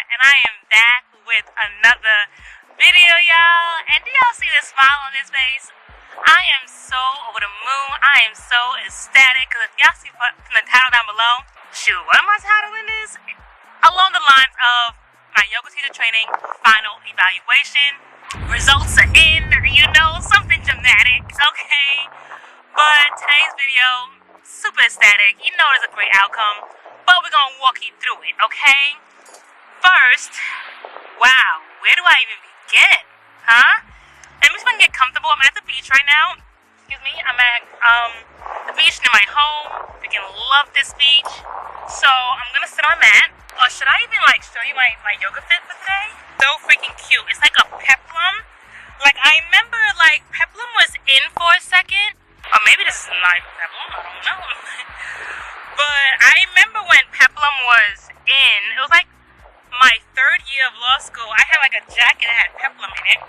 and I am back with another video, y'all. And do y'all see the smile on his face? I am so over the moon. I am so ecstatic. Because if y'all see from the title down below, shoot, what am I titling this? Along the lines of my yoga teacher training final evaluation. Results are in, you know, something dramatic, okay? But today's video, super ecstatic. You know it's a great outcome. But we're going to walk you through it, okay? First, wow, where do I even begin? Huh? Let me see if I can get comfortable. I'm at the beach right now. Excuse me. I'm at the beach near my home. Freaking love this beach. So I'm going to sit on that. Or should I even like show you my yoga fit for today? So freaking cute. It's like a peplum. Like I remember like peplum was in for a second. Or maybe this is not peplum. I don't know. But I remember when peplum was in. It was like my third year of law school. I had like a jacket that had peplum in it.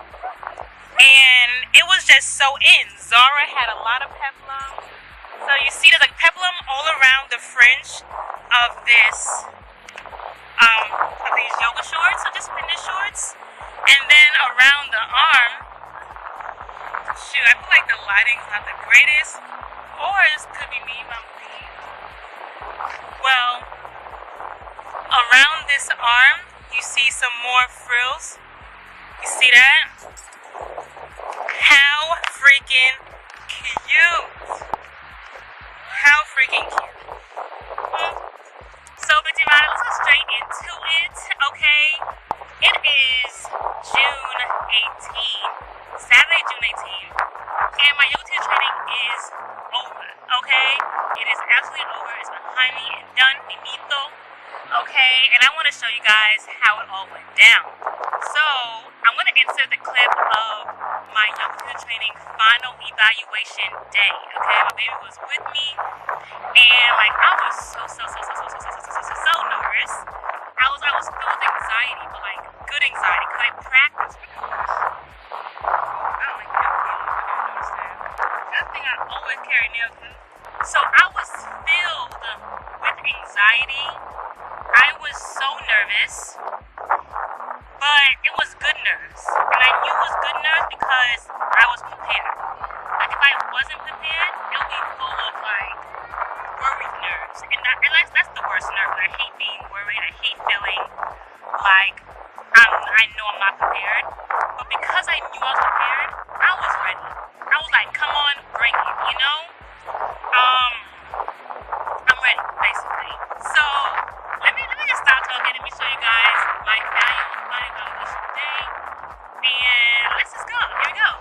And it was just so in. Zara had a lot of peplum. So you see there's like peplum all around the fringe of this of these yoga shorts, so just fitness shorts. And then around the arm, shoot, I feel like the lighting's not the greatest. Or this could be me, I'm thinking. Well, around this arm, you see some more frills. You see that? How freaking cute. How freaking cute. So, Bitchy Rider, let's go straight into it, okay? It is June 18th, Saturday, June 18th, and my yoga teacher training is over, okay? It is absolutely over. It's behind me and done, finito, okay? And I want to show you guys how it all went down. So, I'm going to insert the clip of my yoga teacher training final evaluation day, okay? My baby was with me, and like I was so nervous. I was filled with anxiety, but like good anxiety, because I practiced for years. I don't like nail glue. I don't understand. That thing I always carry nail glue. So I was filled with anxiety. I was so nervous, but it was good nerves, and I knew it was good nerves because I was prepared. Like if I wasn't prepared, it would be full of like worried nerves, and that's the worst nerve. I hate being worried. I hate feeling like I know I'm not prepared. But because I knew I was prepared, I was ready. I was like, come on, bring it, you know? I'm ready, basically. So let me just stop talking. Let me show you guys my final evaluation day, and let's just go. Here we go.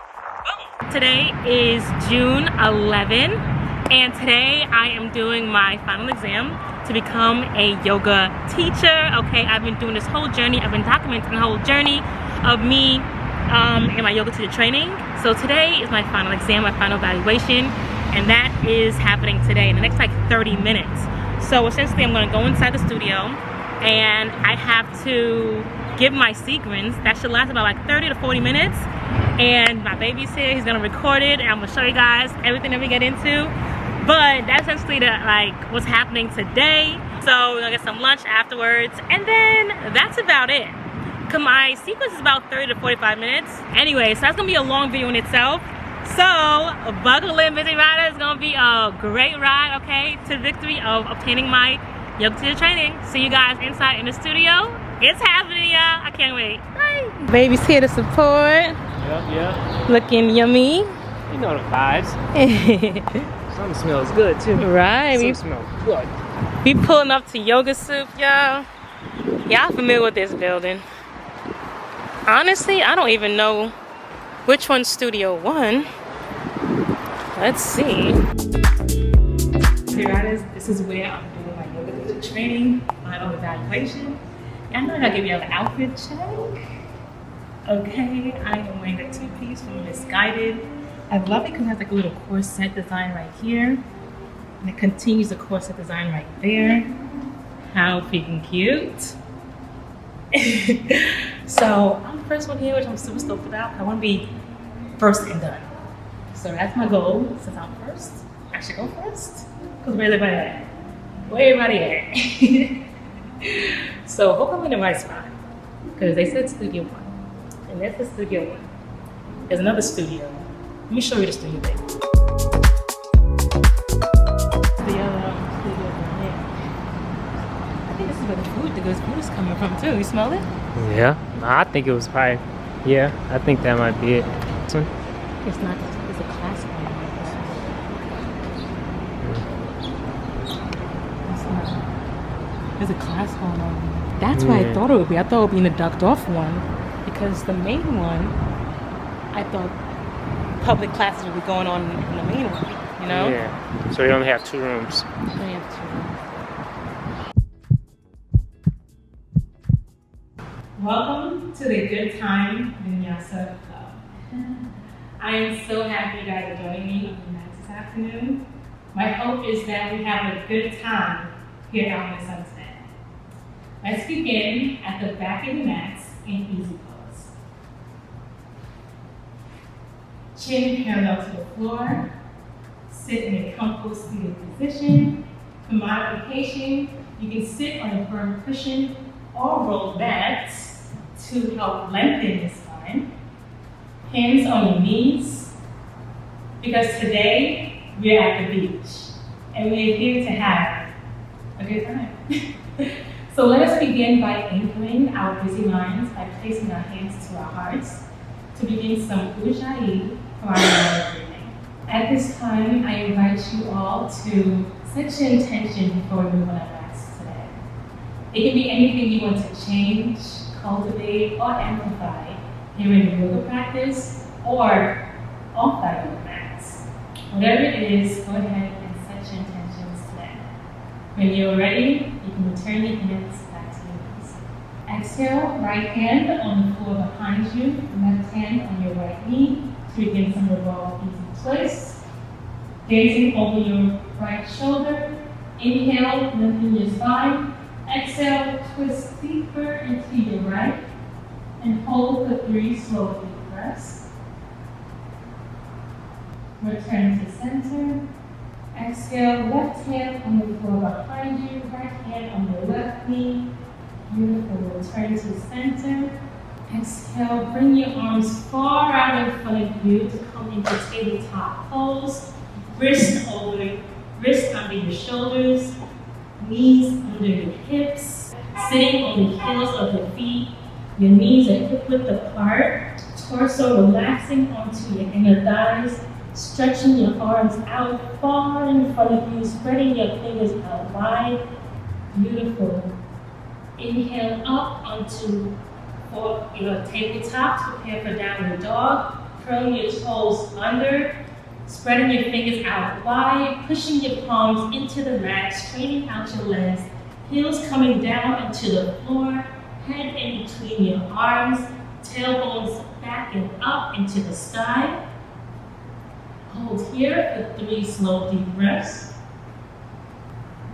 Boom. Today is June 11th. And today I am doing my final exam to become a yoga teacher. Okay, I've been doing this whole journey. I've been documenting the whole journey of me in my yoga teacher training. So today is my final exam, my final evaluation, and that is happening today in the next like 30 minutes. So essentially I'm gonna go inside the studio and I have to give my sequence. That should last about like 30 to 40 minutes. And my baby's here, he's gonna record it, and I'm gonna show you guys everything that we get into. But that's essentially what's happening today. So we're gonna get some lunch afterwards, and then that's about it. Cause my sequence is about 30 to 45 minutes. Anyway, so that's gonna be a long video in itself. So buckle in, Busy Rider. It's gonna be a great ride, okay, to victory of obtaining my yoga teacher training. See you guys inside in the studio. It's happening, y'all. I can't wait. Bye. Baby's here to support. Yep. Looking yummy. You know the vibes. Some smells good too. Right. Some smells good. We pulling up to Yoga Soup, y'all. Y'all familiar with this building. Honestly, I don't even know which one's Studio 1. Let's see. This is where I'm doing my yoga teacher training, final evaluation. I know I gotta give you an outfit check. Okay, I am wearing a two-piece from Misguided. I love it because it has like a little corset design right here. And it continues the corset design right there. How freaking cute. So I'm the first one here, which I'm super stoked about. I want to be first and done. So that's my goal. Since I'm first, I should go first. Because where's everybody at? Where everybody at? So hope I'm in the right spot. because they said studio 1. And that's the studio 1. There's another studio. Let me show you the studio thing. The other studio down there. I think this is where the good food is coming from too. You smell it? Yeah. I think it was probably, yeah, I think that might be it. This one? It's not. It's a class one. There's a class going on. That's why I thought it would be. I thought it would be in the ducked off one. Because the main one, I thought public classes would be going on in the main one, you know? Yeah. So they only have 2 rooms. They only have 2 rooms. Welcome to the Good Time Vinyasa Club. I am so happy you guys are joining me on the night this afternoon. My hope is that we have a good time here out in the sunset. Let's begin at the back of the mats in easy pose. Chin parallel to the floor. Sit in a comfortable seated position. For modification, you can sit on a firm cushion or roll mats to help lengthen your spine. Hands on your knees, because today we're at the beach and we're here to have a good time. So let us begin by anchoring our busy minds by placing our hands to our hearts to begin some 𝐦𝐤𝐤𝐤 for our lower breathing. At this time, I invite you all to set your intention before we move on our mats today. It can be anything you want to change, cultivate, or amplify here in the yoga practice or off that yoga mats. Whatever it is, go ahead and set your intentions today. When you're ready, you can return your hands back to your knees. Exhale, right hand on the floor behind you, left hand on your right knee to begin some revolve easy twist. Gazing over your right shoulder. Inhale, lengthen your spine. Exhale, twist deeper into your right. And hold for 3 slow deep breaths. Return to center. Exhale, left hand on the floor behind you, right hand on your left knee. Beautiful. Return to center. Exhale, bring your arms far out in front of you to come into tabletop pose. Wrist under your shoulders, knees under your hips, sitting on the heels of your feet. Your knees are hip-width apart, torso relaxing onto your inner thighs, stretching your arms out far in front of you, spreading your fingers out wide. Beautiful. Inhale up onto your tabletop to prepare for downward dog. Curling your toes under, spreading your fingers out wide, pushing your palms into the mat, straightening out your legs, heels coming down into the floor, head in between your arms, tailbones back and up into the sky. Hold here for 3 slow deep breaths.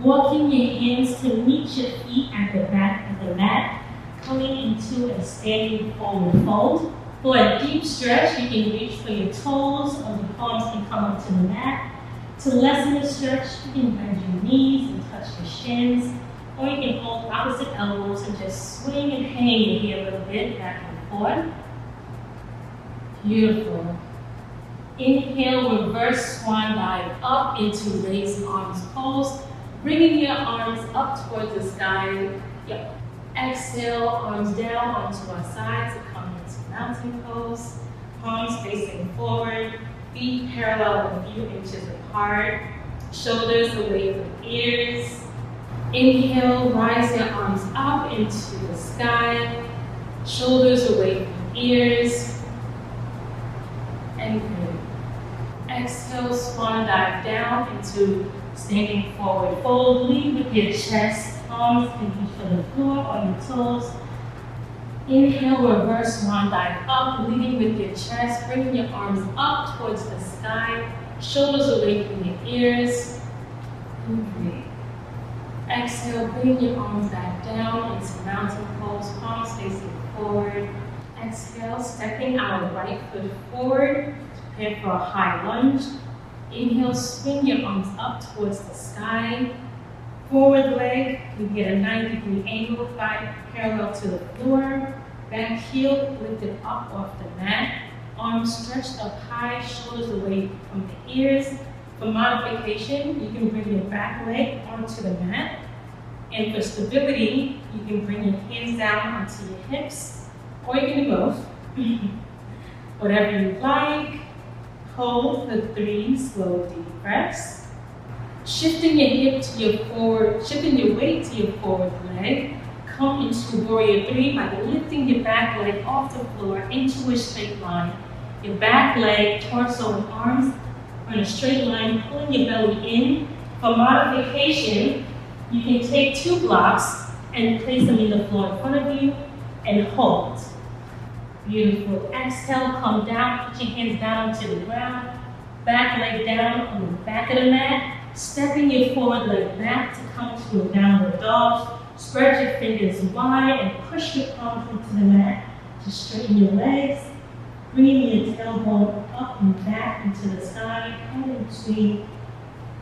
Walking your hands to meet your feet at the back of the mat, coming into a standing forward fold. For a deep stretch, you can reach for your toes or the palms can come up to the mat. To lessen the stretch, you can bend your knees and touch your shins, or you can hold opposite elbows and just swing and hang your head a little bit back and forth. Beautiful. Inhale, reverse swan dive up into raised arms pose, bringing your arms up towards the sky. Yep. Exhale, arms down onto our sides to come into mountain pose. Palms facing forward, feet parallel a few inches apart, shoulders away from ears. Inhale, rise your arms up into the sky, shoulders away from ears. And good. Exhale, swan dive down into standing forward fold. Lead with your chest, palms can reach for the floor on your toes. Inhale, reverse swan dive up, leading with your chest, bringing your arms up towards the sky, shoulders away from your ears. Okay. Exhale, bring your arms back down into mountain pose, palms facing forward. Exhale, stepping our right foot forward, prepare for a high lunge. Inhale, swing your arms up towards the sky. Forward leg, we get a 90-degree angle, thigh parallel to the floor. Back heel lifted up off the mat. Arms stretched up high, shoulders away from the ears. For modification, you can bring your back leg onto the mat. And for stability, you can bring your hands down onto your hips, or you can do both. Whatever you like. Hold for 3 slow deep breaths. Shifting your weight to your forward leg. Come into Warrior 3 by lifting your back leg off the floor into a straight line. Your back leg, torso, and arms are in a straight line, pulling your belly in. For modification, you can take 2 blocks and place them in the floor in front of you and hold. Beautiful. Exhale, come down, put your hands down onto the ground. Back leg down on the back of the mat. Stepping your forward leg back to come to a downward dog. Spread your fingers wide and push your palms into the mat to straighten your legs. Bringing your tailbone up and back into the sky,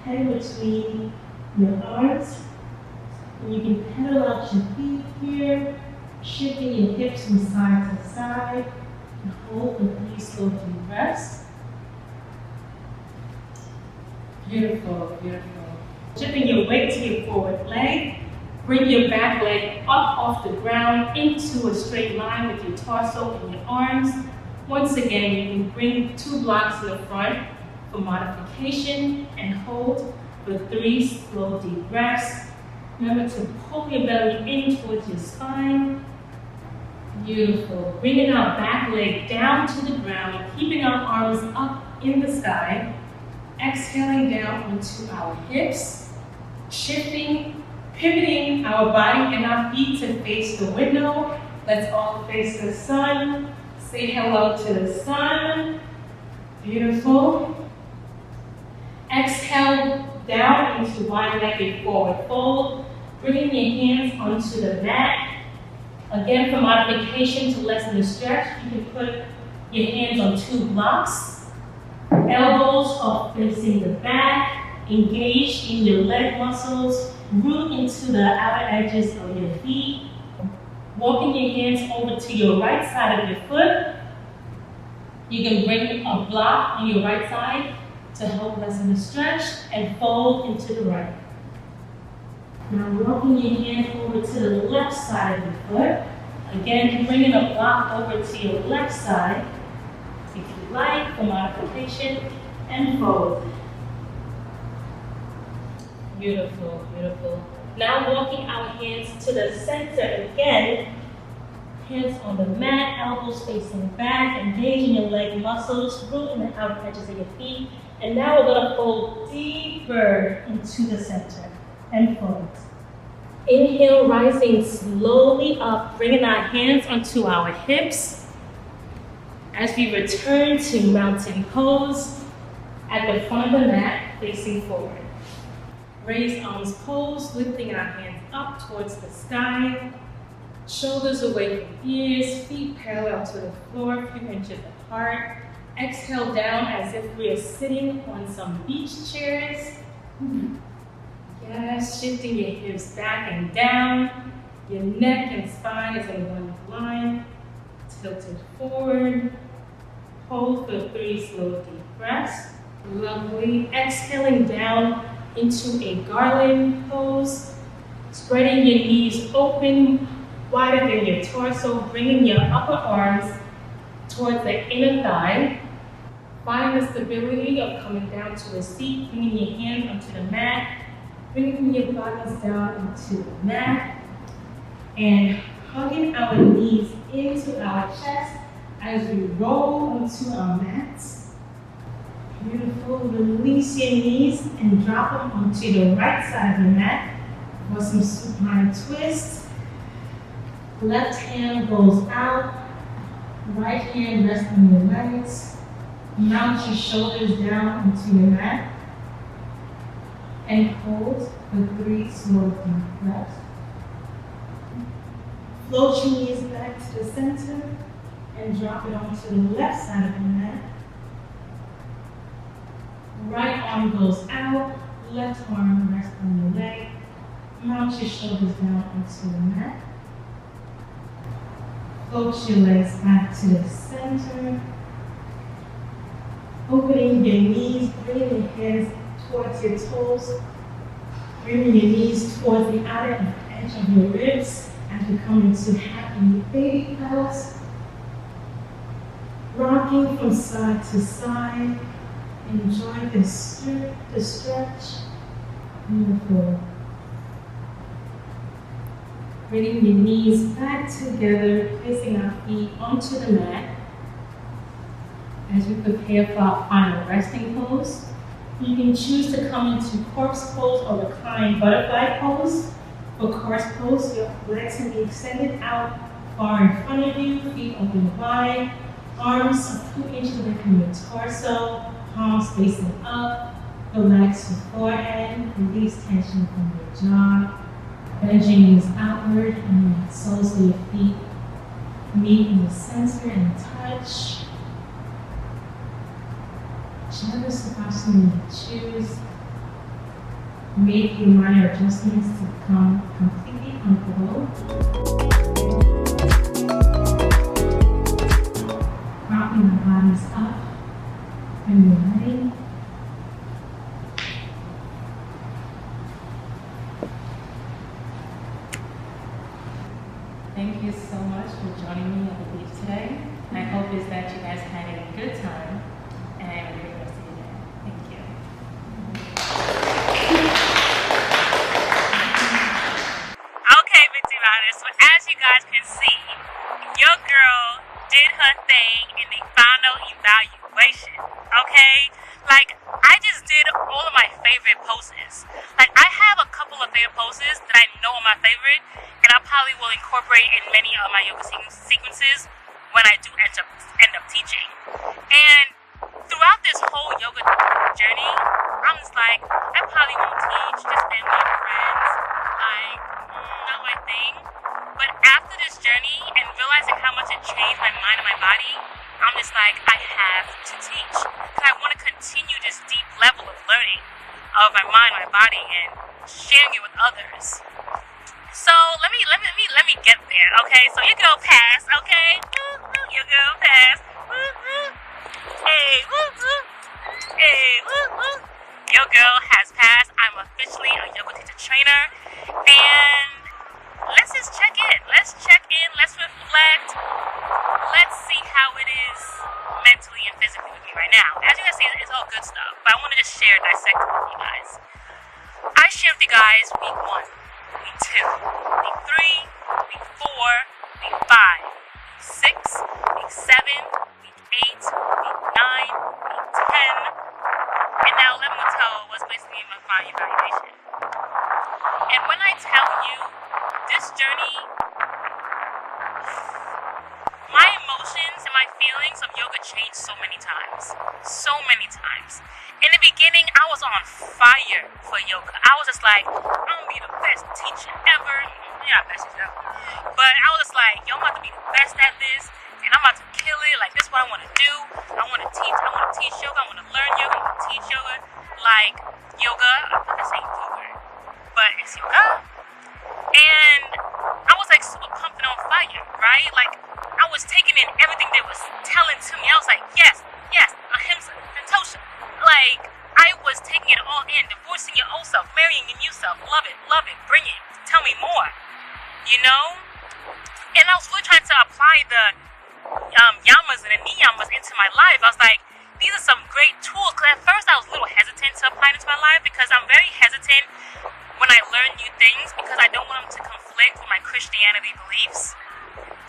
head between your arms. And you can pedal out your feet here, shifting your hips from side to side, and hold for 3 slow deep breaths. Beautiful, beautiful. Shifting your weight to your forward leg. Bring your back leg up off the ground into a straight line with your torso and your arms. Once again, you can bring 2 blocks in the front for modification and hold for 3 slow deep breaths. Remember to pull your belly in towards your spine. Beautiful. Bringing our back leg down to the ground, keeping our arms up in the sky. Exhaling down onto our hips. Shifting, pivoting our body and our feet to face the window. Let's all face the sun. Say hello to the sun. Beautiful. Exhale down into wide-legged forward fold. Bringing your hands onto the mat. Again, for modification to lessen the stretch, you can put your hands on 2 blocks. Elbows are facing the back. Engage in your leg muscles. Root into the outer edges of your feet. Walking your hands over to your right side of your foot. You can bring a block on your right side to help lessen the stretch and fold into the right. Now walking your hand over to the left side of your foot. Again, bringing a block over to your left side, if you like, for modification, and fold. Beautiful, beautiful. Now walking our hands to the center again. Hands on the mat, elbows facing back, engaging your leg muscles, root in the outer edges of your feet. And now we're going to fold deeper into the center and fold. Inhale, rising slowly up, bringing our hands onto our hips. As we return to mountain pose at the front of the mat, facing forward. Raised arms pose, lifting our hands up towards the sky. Shoulders away from ears, feet parallel to the floor, a few inches apart. Exhale down as if we are sitting on some beach chairs. Yes, shifting your hips back and down. Your neck and spine is in one line. Tilted forward. Hold for 3 slow deep breaths. Lovely. Exhaling down into a garland pose. Spreading your knees open, wider than your torso, bringing your upper arms towards the inner thigh. Find the stability of coming down to a seat, bringing your hands onto the mat, bringing your bodies down into the mat, and hugging our knees into our chest as we roll onto our mats. Beautiful. Release your knees and drop them onto the right side of the mat for some supine twist. Left hand goes out, right hand rests on your legs. Mount your shoulders down into your mat and hold for 3 slow deep breaths. Float your knees back to the center and drop it onto the left side of the mat. Right arm goes out, left arm rests on your leg. Mount your shoulders down onto the mat. Float your legs back to the center. Opening your knees, bringing your hands towards your toes. Bringing your knees towards the outer edge of your ribs as you come into happy baby pose. Rocking from side to side. Enjoy the stretch. Beautiful. Bringing your knees back together, placing our feet onto the mat. As we prepare for our final resting pose, you can choose to come into corpse pose or reclined butterfly pose. For corpse pose, your legs can be extended out far in front of you, feet open wide, arms a few inches away from your torso, palms facing up. Relax your forehead, release tension from your jaw. Bend your knees outward and the soles of your feet meet in the center and touch. Whichever savasana you choose, make your minor adjustments to become completely comfortable. Propping the bodies up when you're ready. Thank you so much for joining me at the beach today. My hope is that you guys had a good time and a great rest of your day. Thank you. Okay, Victim Artists, so as you guys can see, your girl did her thing in the final evaluation, okay? Like, I just did all of my favorite poses. Like, I have a couple of favorite poses that I know are my favorite, and I probably will incorporate in many of my yoga sequences when I do end up teaching. And throughout this whole yoga journey, I'm just like, I probably won't teach, just family and friends, like, not my thing. But after this journey and realizing how much it changed my mind and my body, I'm just like, I have to teach. Because I want to continue this deep level of learning of my mind, my body, and sharing it with others. So let me get there, okay? So you go past, okay? You go past. Hey, hey, your girl has passed. I'm officially a yoga teacher trainer, and let's just check in. Let's check in. Let's reflect. Let's see how it is mentally and physically with me right now. As you guys see, it's all good stuff, but I want to just share, dissect it with you guys. I shared with you guys week 1, week 2, week 3, week 4, week 5, week 6, week 7, week 8, week 9, week 10, and now 11 to 12 was basically my final evaluation. And when I tell you, this journey, my emotions and my feelings of yoga changed so many times. So many times. In the beginning, I was on fire for yoga. I was just like, I'm gonna be the best teacher ever. You're not best teacher ever. But I was just like, yo, I'm about to be the best at this, and I'm about to kill it. Like, this is what I want to do. I want to teach yoga. I want to learn yoga. I want to teach yoga. Like, yoga, I'm saying yoga, but it's yoga. And I was like super pumped and on fire, right? Like, I was taking in everything they was telling to me. I was like, yes, ahimsa, santosha. Like, I was taking it all in, divorcing your old self, marrying your new self. Love it, bring it, tell me more, you know? And I was really trying to apply the yamas and the niyamas into my life. I was like, these are some great tools. Because at first I was a little hesitant to apply it into my life because I'm very hesitant when I learn new things because I don't want them to conflict with my Christianity beliefs.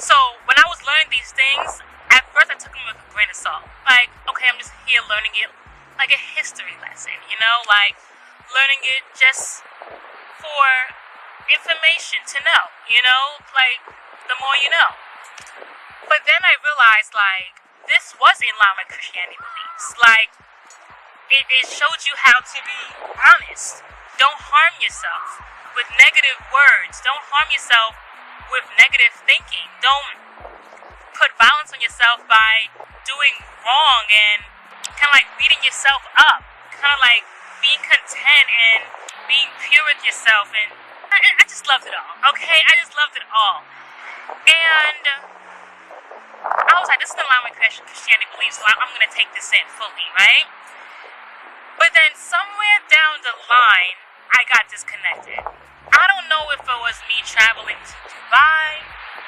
So when I was learning these things, at first I took them with a grain of salt. Like, okay, I'm just here learning it like a history lesson, you know? Like, learning it just for information to know, you know? Like, the more you know. But then I realized, like, this was in line with Christianity beliefs. Like, it showed you how to be honest. Don't harm yourself with negative words. Don't harm yourself with negative thinking. Don't put violence on yourself by doing wrong and kind of like beating yourself up. Kind of like being content and being pure with yourself. And I just loved it all, okay? I just loved it all. And my Christianity beliefs, so I'm going to take this in fully, right? But then somewhere down the line, I got disconnected. I don't know if it was me traveling to Dubai.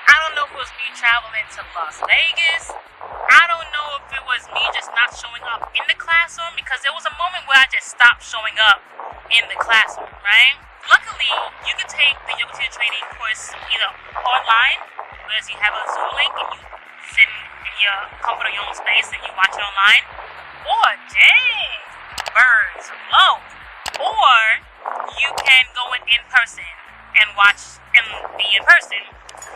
I don't know if it was me traveling to Las Vegas. I don't know if it was me just not showing up in the classroom, because there was a moment where I just stopped showing up in the classroom, right? Luckily, you can take the yoga teacher training course either online, whereas you have a Zoom link and you sit in your comfort of your own space and you watch it online, or dang, birds alone, or you can go in person and watch and be in person.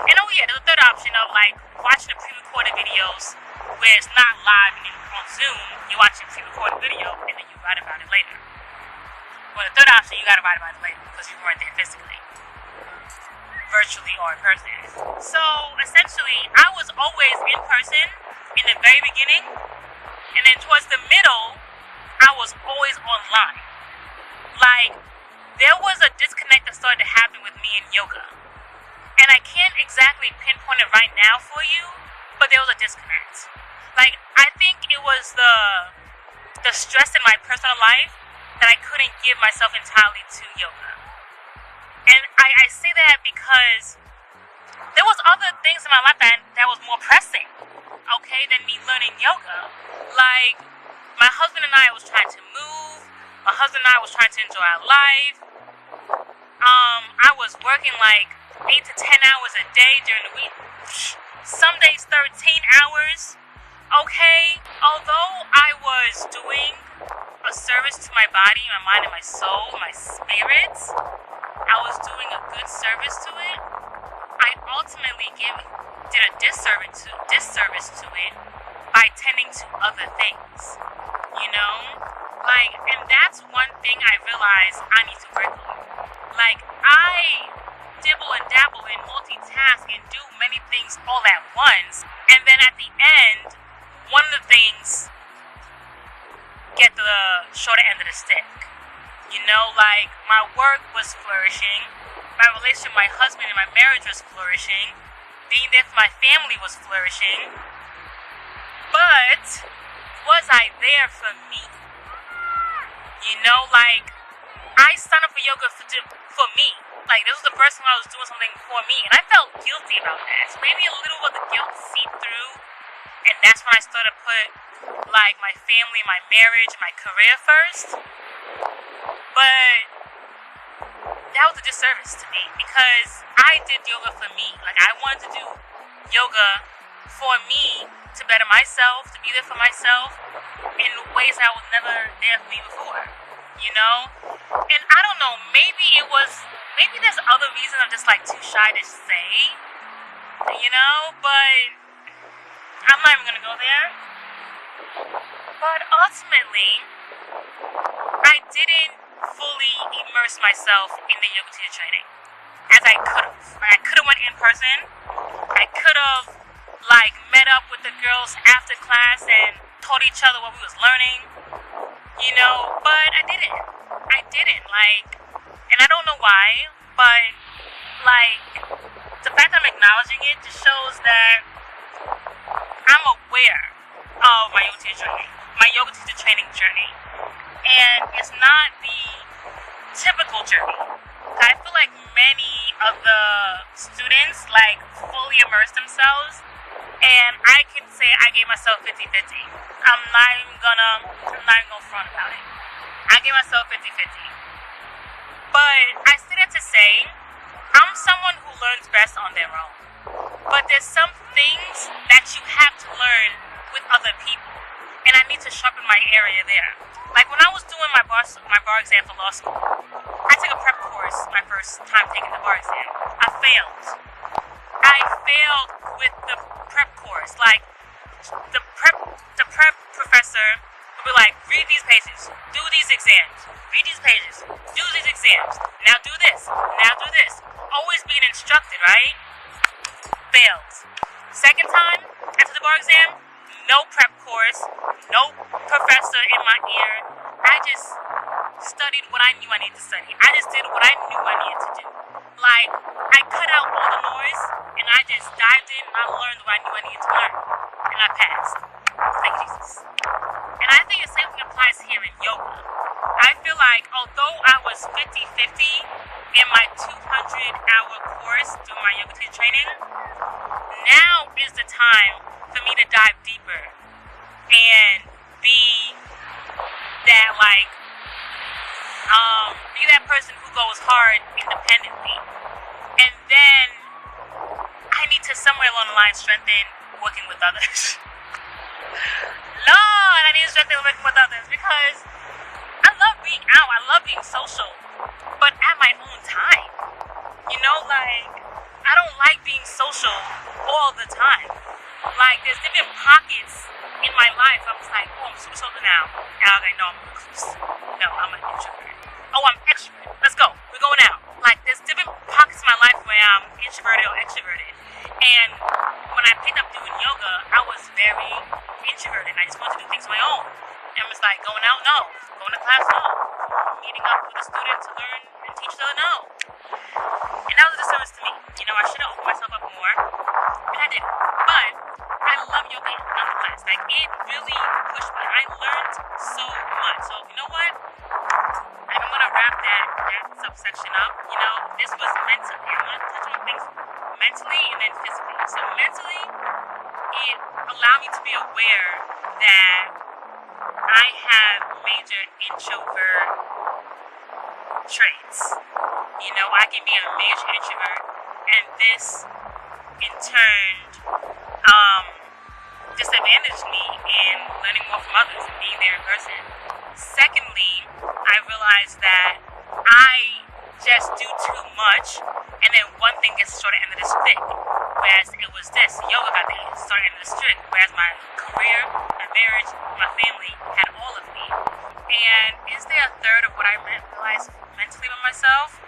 And oh yeah, there's a third option of like watching the pre-recorded videos where it's not live and on Zoom. You watch a pre-recorded video and then you write about it later. Well, the third option, you gotta write about it later because you weren't there physically, virtually or in person. So essentially, I was always in person in the very beginning, and then towards the middle, I was always online. Like, there was a disconnect that started to happen with me in yoga. And I can't exactly pinpoint it right now for you, but there was a disconnect. Like, I think it was the stress in my personal life that I couldn't give myself entirely to yoga. And I say that because there was other things in my life that was more pressing, okay, than me learning yoga. Like, my husband and I was trying to move. My husband and I was trying to enjoy our life. I was working like 8 to 10 hours a day during the week. Some days 13 hours. Okay, although I was doing a service to my body, my mind, and my soul, my spirit, I was doing a good service to it. I ultimately did a disservice to it by tending to other things, you know? Like, and that's one thing I realized I need to work on. Like, I dibble and dabble and multitask and do many things all at once, and then at the end, one of the things get the shorter end of the stick. You know, like, my work was flourishing, my relationship with my husband and my marriage was flourishing, being there for my family was flourishing, but was I there for me? You know, like, I signed up for yoga for me. Like, this was the first time I was doing something for me, and I felt guilty about that. So maybe a little of the guilt seeped through, and that's when I started to put, like, my family, my marriage, my career first. But that was a disservice to me, because I did yoga for me. Like, I wanted to do yoga for me, to better myself, to be there for myself in ways that I was never there for me before, you know? And I don't know, maybe there's other reasons I'm just like too shy to say, you know? But I'm not even gonna go there. But ultimately, I didn't fully immerse myself in the yoga teacher training as I could have. Like, I could have went in person. I could have like met up with the girls after class and taught each other what we was learning, you know, but I didn't, like, and I don't know why, but like, the fact I'm acknowledging it just shows that I'm aware of my yoga teacher training journey, and it's not the typical journey. I feel like many of the students like fully immerse themselves, and I can say I gave myself 50-50. I'm not even gonna front about it. I gave myself 50-50. But I say that to say, I'm someone who learns best on their own. But there's some things that you have to learn with other people, and I need to sharpen my area there. Like when I was doing my bar exam for law school, I took a prep course my first time taking the bar exam. I failed with the prep course. Like the prep professor would be like, read these pages, do these exams, read these pages, do these exams, now do this, now do this. Always being instructed, right? Failed. Second time, after the bar exam, no prep course, no professor in my ear. I just studied what I knew I needed to study. I just did what I knew I needed to do. Like, I cut out all the noise, and I just dived in, and I learned what I knew I needed to learn. And I passed. fast. Thank you, Jesus. And I think the same thing applies here in yoga. I feel like although I was 50-50 in my 200-hour course doing my yoga teacher training, now is the time for me to dive deeper and be that be that person who goes hard independently. And then I need to somewhere along the line strengthen working with others. Lord, I need to strengthen working with others because I love being out. I love being social, but at my own time. You know, I don't like being social all the time. There's different pockets in my life. I'm just like, oh, I'm super social now. And I'm like, no, I'm a recluse. No, I'm an introvert. Oh, I'm extrovert. Let's go. We're going out. There's different pockets in my life where I'm introverted or extroverted. And when I picked up doing yoga, I was very introverted. I just wanted to do things on my own. And it was like, going out, no. Going to class, no. Meeting up with a student to learn and teach them, no. And that was a disservice to me. You know, I should have opened myself up more. And I didn't. But I love yoga nonetheless. It really pushed me. I learned so much. So, you know what? I'm going to wrap that subsection up. You know, this was mentally. I'm going to touch on things mentally and then physically. So mentally, it allowed me to be aware that I have major introvert traits. You know, I can be a major introvert, and this in turn disadvantaged me in learning more from others and being there in person. Secondly, I realized that I just do too much, and then one thing gets sort of end of the stick. Whereas it was this, yoga got the sort of end of the stick. Whereas my career, my marriage, my family had all of me. And is there a third of what I realized mentally about myself?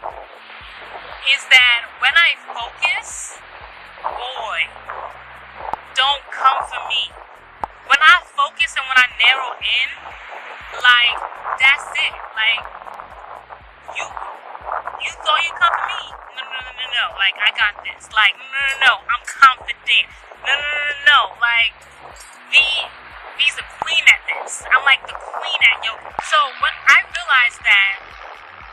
Is that when I focus, boy, don't come for me. When I focus and when I narrow in, that's it. You thought you'd come for me? No. I got this. No. I'm confident. No. V's a queen at this. I'm like the queen at yoga. So when I realized that,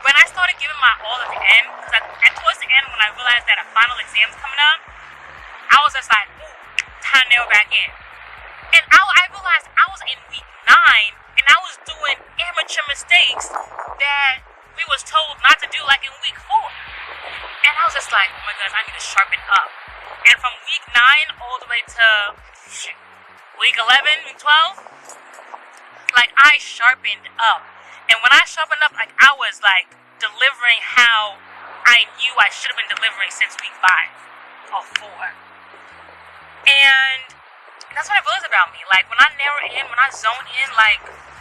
when I started giving my all at the end, because towards the end, when I realized that a final exam's coming up, I was just like, ooh, time to nail back in. And I realized I was in week 9, and I was doing amateur mistakes that we was told not to do in week 4. And I was just like, oh my gosh, I need to sharpen up. And from week 9 all the way to week 11, week 12, I sharpened up. And when I sharpened up, I was delivering how I knew I should have been delivering since week 5 or 4. And that's what I realized about me. When I narrow in, when I zone in,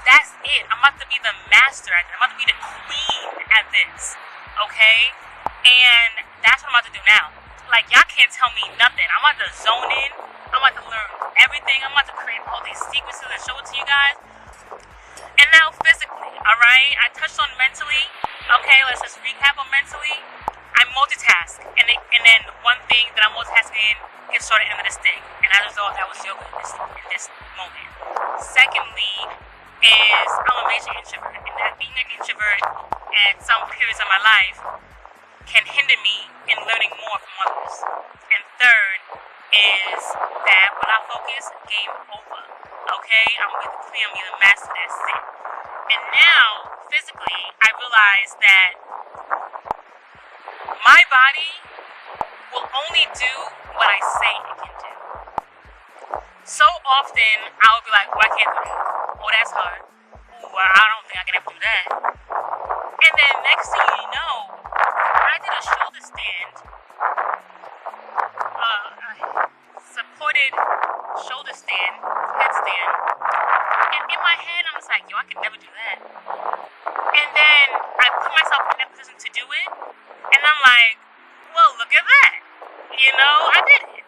that's it. I'm about to be the master at it. I'm about to be the queen at this. Okay? And that's what I'm about to do now. Y'all can't tell me nothing. I'm about to zone in. I'm about to learn everything. I'm about to create all these sequences and show it to you guys. And now physically, alright? I touched on mentally. Okay, let's just recap on mentally. I multitask. And then one thing that I'm multitasking is sort of end of the stick. And as a result, that was yoga in this moment. Secondly, is I'm a major introvert. And that being an introvert at some periods of my life can hinder me in learning more from others. And third is that when I focus, game over. Okay? I'm with the clear, I'm the master, that's it. And now, physically, I realize that my body will only do what I say it can do. So often, I will be like, oh, I can't do that. Oh, that's hard. Oh, I don't think I can ever do that. And then next thing you know, I did a shoulder stand, supported shoulder stand, headstand. And in my head, I'm just like, yo, I could never do that. And then I put myself in that position to do it. And I'm like, well, look at that. You know, I did it.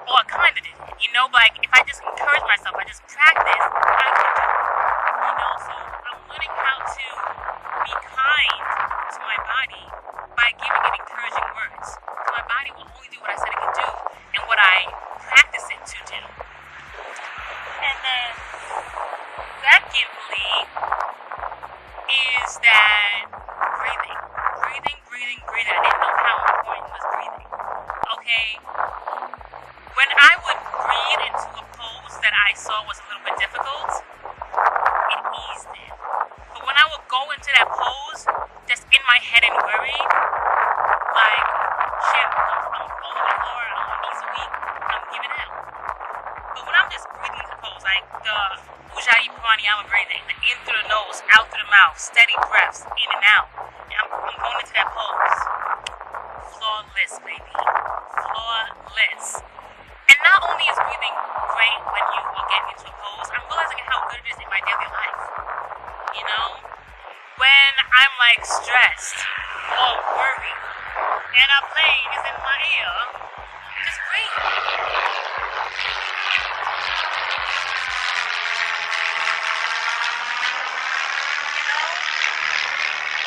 Or I kind of did it. You know, if I just encourage myself, I just practice, I can do it. You know, so I'm learning how to be kind to my body by giving it encouraging words. So my body will only do what I said it can do and what I practice it to do. into a pose that I saw was a little bit difficult, it eased it. But when I would go into that pose, just in my head and worried, like, shit, I'm falling on the floor, my knees are weak, I'm giving out. But when I'm just breathing into the pose, like the 𝐦𝐤𝐤𝐞 breathing, the in through the nose, out through the mouth, steady breaths, in and out, and I'm going into that pose. Flawless, baby. Flawless. And not only is breathing great when you are getting into a pose, I'm realizing how good it is in my daily life. You know? When I'm like stressed or worried and a plane is in my ear, just breathe. You know?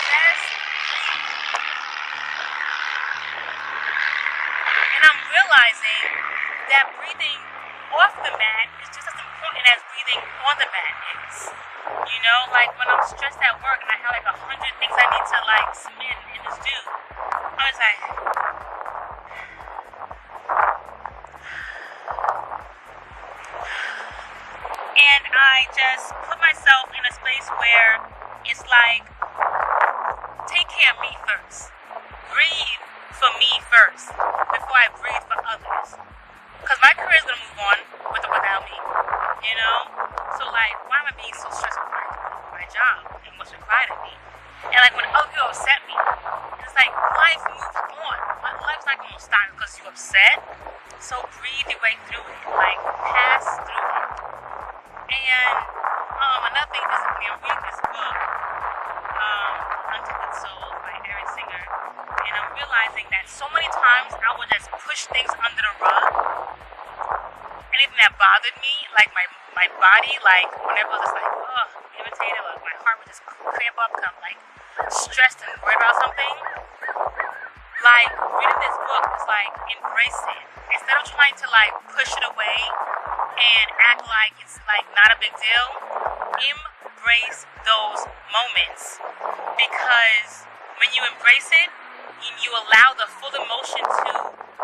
Just breathe. And I'm realizing that breathing off the mat is just as important as breathing on the mat is. You know, like when I'm stressed at work and I have like 100 things I need to like submit and just do, I was like, and I just put myself in a space where it's like, take care of me first. Breathe for me first before I breathe for others. Because my career is going to move on with or without me, you know? So, like, why am I being so stressed with my job and what's required of me? And, like, when other people upset me, it's like, life moves on. Life's not going to stop because you upset. So, breathe your way through it. Like, pass through it. And, another thing, I'm reading this book, Untamed Soul by 𝐦𝐤𝐤𝐞. And I'm realizing that so many times I would just push things under the rug. Anything that bothered me, like my body, like whenever it was just like, irritated, like my heart would just cramp up, come like stressed and worried about something. Like reading this book is like embrace it. Instead of trying to like push it away and act like it's like not a big deal, embrace those moments. Because when you embrace it, you allow the full emotion to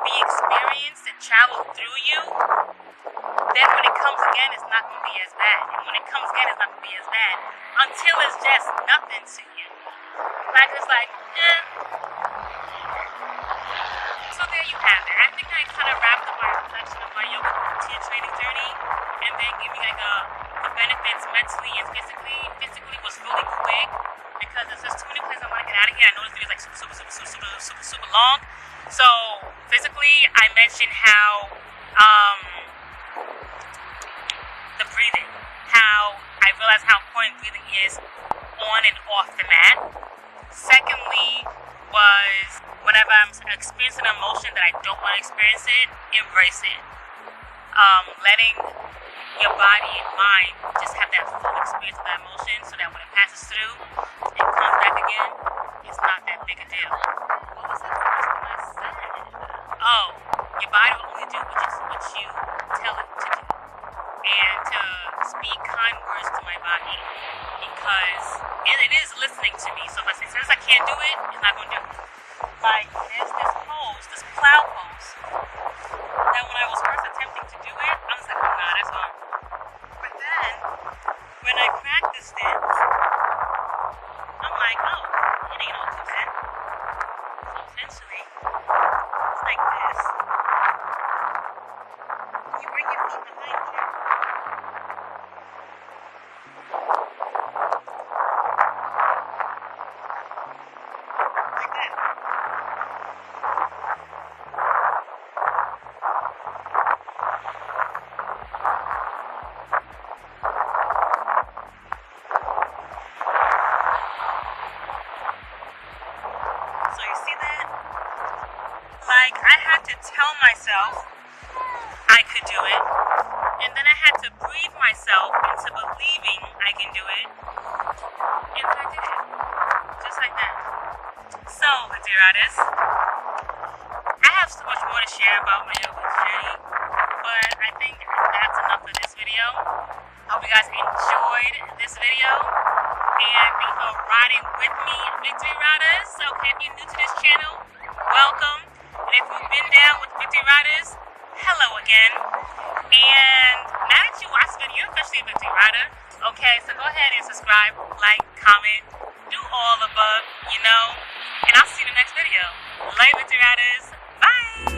be experienced and travel through you, then when it comes again, it's not going to be as bad. And when it comes again, it's not going to be as bad. Until it's just nothing to you. Like, it's like, So there you have it. I think I kind of wrapped up my reflection of my yoga teacher training journey, and then giving like the benefits mentally and physically. Physically was really quick, because there's just too many places I want to get out of here. I know this video is like super long. So physically, I mentioned how the breathing, how I realized how important breathing is on and off the mat. Secondly, was whenever I'm experiencing an emotion that I don't want to experience it, embrace it. Letting your body and mind just have that full experience of that emotion, so that when it passes through and comes back again, it's not that big a deal. What was that first thing I said? Oh, your body will only do what you tell it to do. And to speak kind words to my body, because it is listening to me. So if I say, since I can't do it, it's not going to do it. Like, there's this pose, this cloud pose, that when I was first attempting to do it, I was like, oh nah, that's hard. But then, when I practiced it, I'm like, oh, it ain't all too bad. So essentially, it's like this. You bring your feet behind you. Like that. So you see that? Like, I had to tell myself I could do it, and then I had to breathe myself into believing I can do it, and then I did it. Just like that. So, dear artists, I have so much more to share about my yoga journey, but I think that's enough for this video. I hope you guys enjoyed this video, and thank you for riding with me, Victory Riders. Okay, if you're new to this channel, welcome. And if you've been down with Victory Riders, hello again. And now that you watched the video, you're officially a Victory Rider. Okay, so go ahead and subscribe, like, comment, do all above, you know. And I'll see you in the next video. Love you, Victory Riders. Bye!